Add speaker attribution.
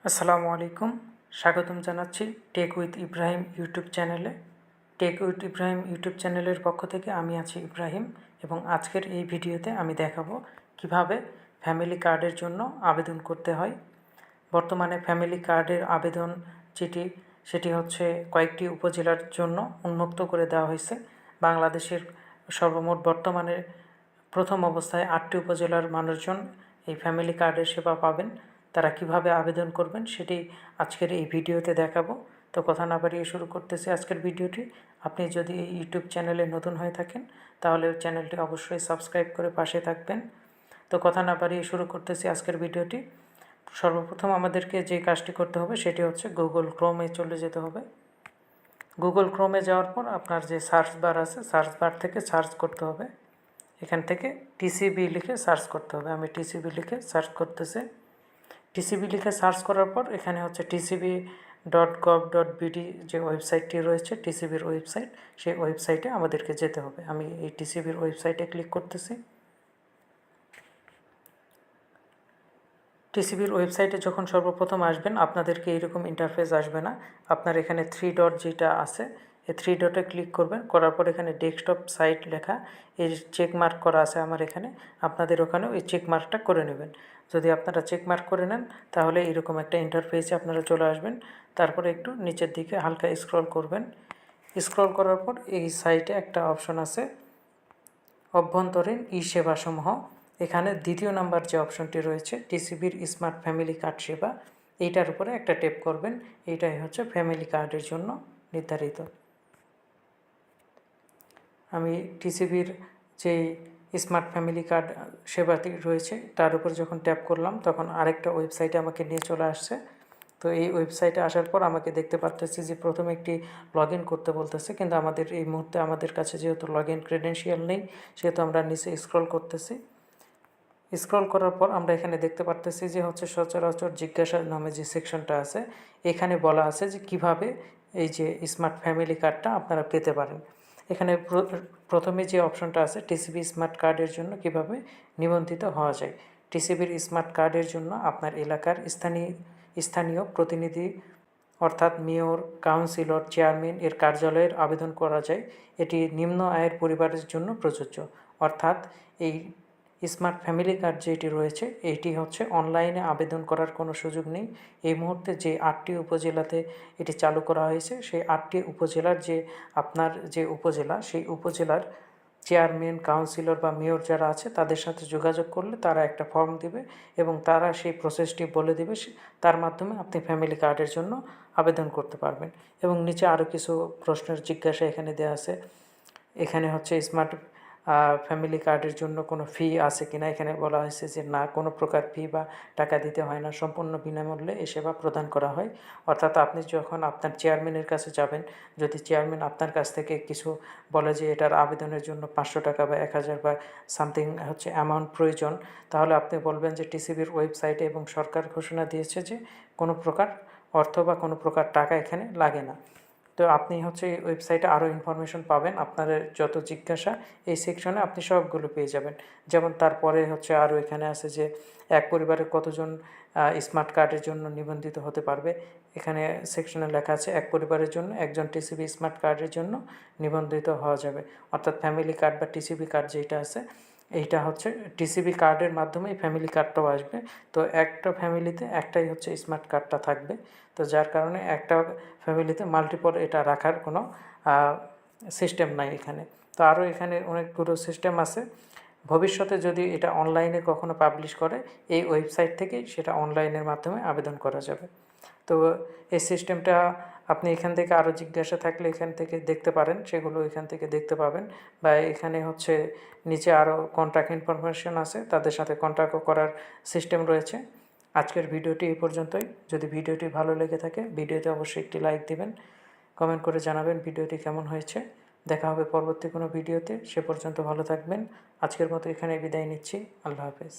Speaker 1: আসসালামু আলাইকুম। স্বাগতম জানাচ্ছি টেক উইথ ইব্রাহিম ইউটিউব চ্যানেলে। টেক উইথ ইব্রাহিম ইউটিউব চ্যানেলের পক্ষ থেকে আমি আছি ইব্রাহিম, এবং আজকের এই ভিডিওতে আমি দেখাবো কিভাবে ফ্যামিলি কার্ডের জন্য আবেদন করতে হয়। বর্তমানে ফ্যামিলি কার্ডের আবেদন সেটি হচ্ছে কয়েকটি উপজেলার জন্য উন্মুক্ত করে দেওয়া হয়েছে। বাংলাদেশের সর্বমোট বর্তমানে প্রথম অবস্থায় 8টি উপজেলার মানুষজন এই ফ্যামিলি কার্ডের সেবা পাবেন। তারা কিভাবে আবেদন করবেন সেটি আজকের এই ভিডিওতে দেখাবো। তো কথা না বাড়িয়ে শুরু করতেছি আজকের ভিডিওটি। আপনি যদি এই ইউটিউব চ্যানেলে নতুন হয়ে থাকেন তাহলে চ্যানেলটি অবশ্যই সাবস্ক্রাইব করে পাশে থাকবেন। তো কথা না বাড়িয়ে শুরু করতেছি আজকের ভিডিওটি। সর্বপ্রথম আমাদেরকে যে কাজটি করতে হবে সেটি হচ্ছে গুগল ক্রোমে চলে যেতে হবে। গুগল ক্রোমে যাওয়ার পর আপনার যে সার্চ বার আছে, সার্চ বার থেকে সার্চ করতে হবে। এখান থেকে টিসিবি লিখে সার্চ করতে হবে। আমি টিসিবি লিখে সার্চ করতেছি। টিসিবি লিখে সার্চ করার পর এখানে হচ্ছে tcb.gov.bd যে ওয়েবসাইটটি রয়েছে, টিসিবির ওয়েবসাইট, সেই ওয়েবসাইটে আমাদেরকে যেতে হবে। আমি এই টিসিবির ওয়েবসাইটে ক্লিক করতেছি। টিসিবির ওয়েবসাইটে যখন সর্বপ্রথম আসবেন আপনাদেরকে এইরকম ইন্টারফেস আসবে না। আপনার এখানে 3 ডট যেটা আছে, এই 3 ডটে ক্লিক করবেন। করার পর এখানে ডেস্কটপ সাইট লেখা, এই চেক মার্ক করা আছে আমার এখানে, আপনাদের ওখানেও এই চেক মার্কটা করে নেবেন। যদি আপনারা চেক মার্ক করে নেন তাহলে এরকম একটা ইন্টারফেসে আপনারা চলে আসবেন। তারপরে একটু নিচের দিকে হালকা স্ক্রল করবেন। স্ক্রল করার পর এই সাইটে একটা অপশন আছে অভ্যন্তরীণ ই সেবাসমূহ। এখানে দ্বিতীয় নাম্বার যে অপশনটি রয়েছে টিসিবির স্মার্ট ফ্যামিলি কার্ড সেবা, এইটার উপরে একটা ট্যাপ করবেন। এইটাই হচ্ছে ফ্যামিলি কার্ডের জন্য নির্ধারিত। আমি টিসিবির যেই স্মার্ট ফ্যামিলি কার্ড সেবাটি রয়েছে তার উপর যখন ট্যাপ করলাম তখন আরেকটা ওয়েবসাইটে আমাকে নিয়ে চলে আসছে। তো এই ওয়েবসাইটে আসার পর আমাকে দেখতে পারতেছি যে প্রথমে একটি লগ ইন করতে বলতেছে, কিন্তু আমাদের এই মুহূর্তে আমাদের কাছে যেহেতু লগ ইন ক্রেডেনশিয়াল নেই সেহেতু আমরা নিচে স্ক্রল করতেছি। স্ক্রল করার পর আমরা এখানে দেখতে পারতেছি যে হচ্ছে সচরাচর জিজ্ঞাসা নামে যে সেকশনটা আছে, এখানে বলা আছে যে কিভাবে এই যে স্মার্ট ফ্যামিলি কার্ডটা আপনারা পেতে পারেন। এখানে প্রথমে যে অপশনটা আছে টিসিবি স্মার্ট কার্ডের জন্য কিভাবে নিবন্ধিত হওয়া যায়। টিসিবির স্মার্ট কার্ডের জন্য আপনার এলাকার স্থানীয় প্রতিনিধি অর্থাৎ মেয়র, কাউন্সিলর, চেয়ারম্যান এর কার্যালয়ের আবেদন করা যায়। এটি নিম্ন আয়ের পরিবারের জন্য প্রযোজ্য। অর্থাৎ এই স্মার্ট ফ্যামিলি কার্ড যেটি রয়েছে এইটি হচ্ছে অনলাইনে আবেদন করার কোনো সুযোগ নেই। এই মুহূর্তে যে 8টি উপজেলাতে এটি চালু করা হয়েছে সেই 8টি উপজেলার যে আপনার যে উপজেলা, সেই উপজেলার চেয়ারম্যান, কাউন্সিলর বা মেয়র যারা আছে তাদের সাথে যোগাযোগ করলে তারা একটা ফর্ম দিবে এবং তারা সেই প্রসেসটি বলে দিবে। তার মাধ্যমে আপনি ফ্যামিলি কার্ডের জন্য আবেদন করতে পারবেন। এবং নিচে আরও কিছু প্রশ্নের জিজ্ঞাসা এখানে দেওয়া আছে। এখানে হচ্ছে স্মার্ট ফ্যামিলি কার্ডের জন্য কোনো ফি আছে কিনা, এখানে বলা হয়েছে যে না, কোনো প্রকার ফি বা টাকা দিতে হয় না, সম্পূর্ণ বিনামূল্যে এই সেবা প্রদান করা হয়। অর্থাৎ আপনি যখন আপনার চেয়ারম্যানের কাছে যাবেন, যদি চেয়ারম্যান আপনার কাছ থেকে কিছু বলে যে এটার আবেদনের জন্য 500 টাকা বা 1000 বা সামথিং হচ্ছে অ্যামাউন্ট প্রয়োজন, তাহলে আপনি বলবেন যে টিসিবির ওয়েবসাইটে এবং সরকার ঘোষণা দিয়েছে যে কোনো প্রকার অর্থ বা কোনো প্রকার টাকা এখানে লাগে না। তো আপনি হচ্ছে এই ওয়েবসাইটে আরও ইনফরমেশন পাবেন। আপনাদের যত জিজ্ঞাসা এই সেকশনে আপনি সবগুলো পেয়ে যাবেন। যেমন তারপরে হচ্ছে আরও এখানে আছে যে এক পরিবারে কতজন স্মার্ট কার্ডের জন্য নিবন্ধিত হতে পারবে। এখানে সেকশনে লেখা আছে এক পরিবারের জন্য একজন টিসিবি স্মার্ট কার্ডের জন্য নিবন্ধিত হওয়া যাবে। অর্থাৎ ফ্যামিলি কার্ড বা টিসিবি কার্ড যেটা আছে এইটা হচ্ছে টিসিবি কার্ডের মাধ্যমেই ফ্যামিলি কার্ডটাও আসবে। তো একটা ফ্যামিলিতে একটাই হচ্ছে স্মার্ট কার্ডটা থাকবে। তো যার কারণে একটা ফ্যামিলিতে মাল্টিপল এটা রাখার কোনো সিস্টেম নাই এখানে। তো আরও এখানে অনেকগুলো সিস্টেম আছে। ভবিষ্যতে যদি এটা অনলাইনে কখনো পাবলিশ করে এই ওয়েবসাইট থেকেই সেটা অনলাইনের মাধ্যমে আবেদন করা যাবে। তো এই সিস্টেমটা আপনি এখান থেকে আরও জিজ্ঞাসা থাকলে এখান থেকে দেখতে পারেন, সেগুলো এখান থেকে দেখতে পাবেন। বা এখানে হচ্ছে নিচে আরও কন্ট্যাক্ট ইনফরমেশন আছে, তাদের সাথে কন্ট্যাক্টও করার সিস্টেম রয়েছে। আজকের ভিডিওটি এই পর্যন্তই। যদি ভিডিওটি ভালো লেগে থাকে ভিডিওতে অবশ্যই একটি লাইক দিবেন, কমেন্ট করে জানাবেন ভিডিওটি কেমন হয়েছে। দেখা হবে পরবর্তী কোনো ভিডিওতে। সে পর্যন্ত ভালো থাকবেন। আজকের মতো এখানে বিদায় নিচ্ছি। আল্লাহ হাফেজ।